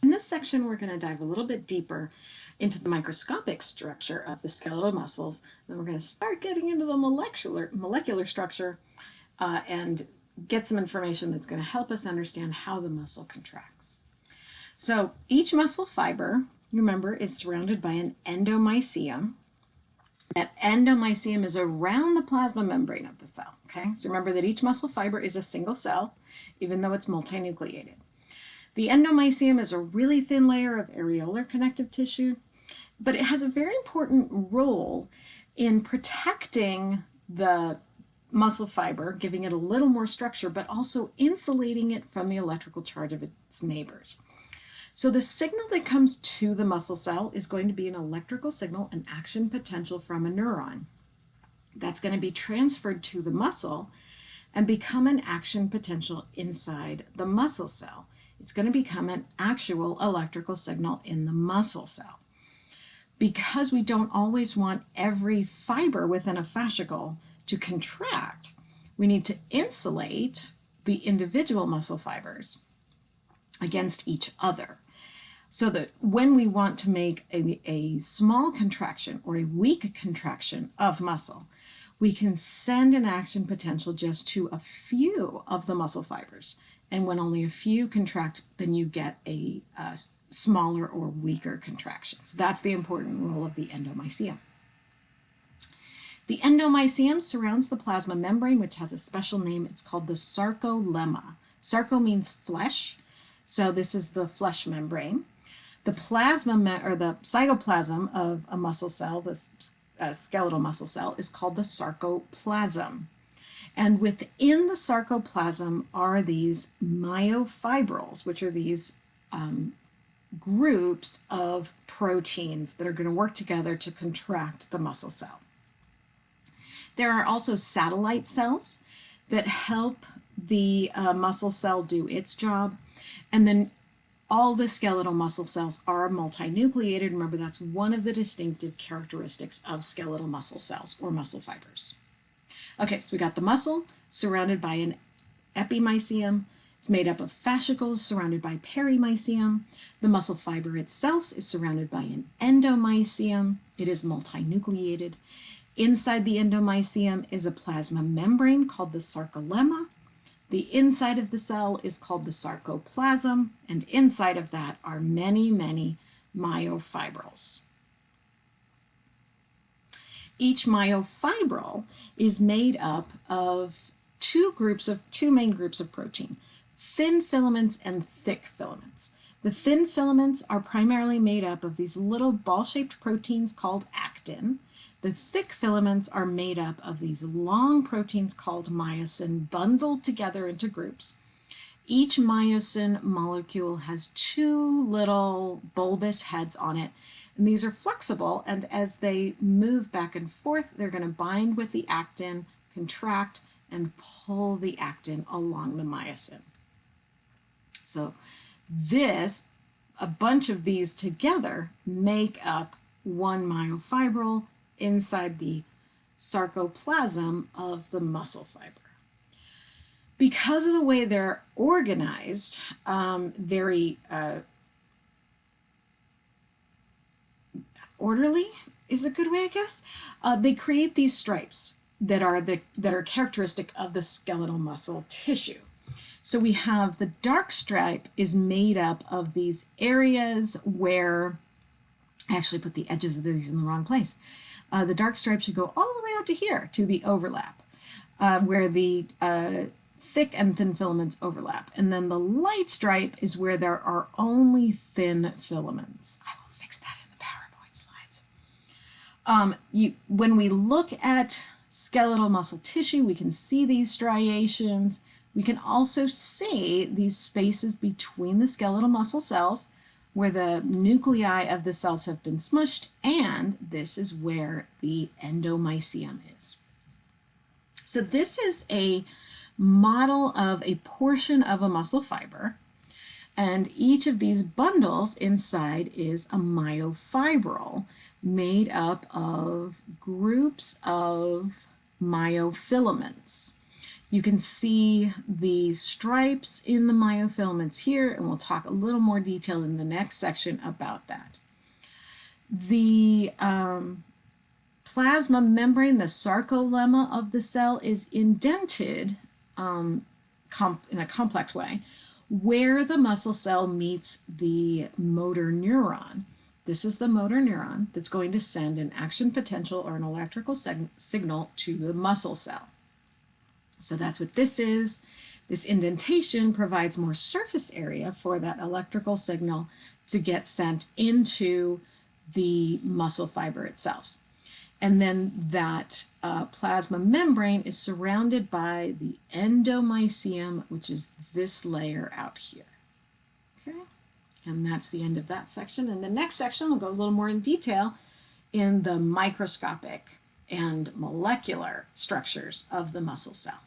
In this section, we're going to dive a little bit deeper into the microscopic structure of the skeletal muscles. Then we're going to start getting into the molecular structure and get some information that's going to help us understand how the muscle contracts. So each muscle fiber, remember, is surrounded by an endomysium. That endomysium is around the plasma membrane of the cell. Okay, so remember that each muscle fiber is a single cell, even though it's multinucleated. The endomysium is a really thin layer of areolar connective tissue, but it has a very important role in protecting the muscle fiber, giving it a little more structure, but also insulating it from the electrical charge of its neighbors. So the signal that comes to the muscle cell is going to be an electrical signal, an action potential from a neuron. That's going to be transferred to the muscle and become an action potential inside the muscle cell. It's going to become an actual electrical signal in the muscle cell. Because we don't always want every fiber within a fascicle to contract, we need to insulate the individual muscle fibers against each other. So that when we want to make a small contraction or a weak contraction of muscle, we can send an action potential just to a few of the muscle fibers. And when only a few contract, then you get a smaller or weaker contractions. That's the important role of the endomysium. The endomysium surrounds the plasma membrane, which has a special name. It's called the sarcolemma. Sarco means flesh, so this is the flesh membrane. The plasma or the cytoplasm of a muscle cell, the skeletal muscle cell, is called the sarcoplasm. And within the sarcoplasm are these myofibrils, which are these groups of proteins that are going to work together to contract the muscle cell. There are also satellite cells that help the muscle cell do its job. And then all the skeletal muscle cells are multinucleated. Remember, that's one of the distinctive characteristics of skeletal muscle cells or muscle fibers. Okay, so we got the muscle surrounded by an epimysium. It's made up of fascicles surrounded by perimysium. The muscle fiber itself is surrounded by an endomysium. It is multinucleated. Inside the endomysium is a plasma membrane called the sarcolemma. The inside of the cell is called the sarcoplasm, and inside of that are many, many myofibrils. Each myofibril is made up of two main groups of protein, thin filaments and thick filaments. The thin filaments are primarily made up of these little ball-shaped proteins called actin. The thick filaments are made up of these long proteins called myosin bundled together into groups. Each myosin molecule has two little bulbous heads on it, and these are flexible, and as they move back and forth, they're going to bind with the actin, contract, and pull the actin along the myosin. So a bunch of these together make up one myofibril inside the sarcoplasm of the muscle fiber. Because of the way they're organized, very orderly is a good way, I guess. They create these stripes that are characteristic of the skeletal muscle tissue. So we have the dark stripe is made up of these areas where, I actually put the edges of these in the wrong place. The dark stripe should go all the way out to here, to the overlap, where the thick and thin filaments overlap. And then the light stripe is where there are only thin filaments. I will fix that in the PowerPoint slides. When we look at skeletal muscle tissue, we can see these striations. We can also see these spaces between the skeletal muscle cells where the nuclei of the cells have been smushed, and this is where the endomysium is. So this is a model of a portion of a muscle fiber, and each of these bundles inside is a myofibril made up of groups of myofilaments. You can see the stripes in the myofilaments here, and we'll talk a little more detail in the next section about that. The plasma membrane, the sarcolemma of the cell, is indented in a complex way where the muscle cell meets the motor neuron. This is the motor neuron that's going to send an action potential or an electrical signal to the muscle cell. So that's what this is. This indentation provides more surface area for that electrical signal to get sent into the muscle fiber itself. And then that plasma membrane is surrounded by the endomysium, which is this layer out here. Okay, and that's the end of that section. And the next section will go a little more in detail in the microscopic and molecular structures of the muscle cell.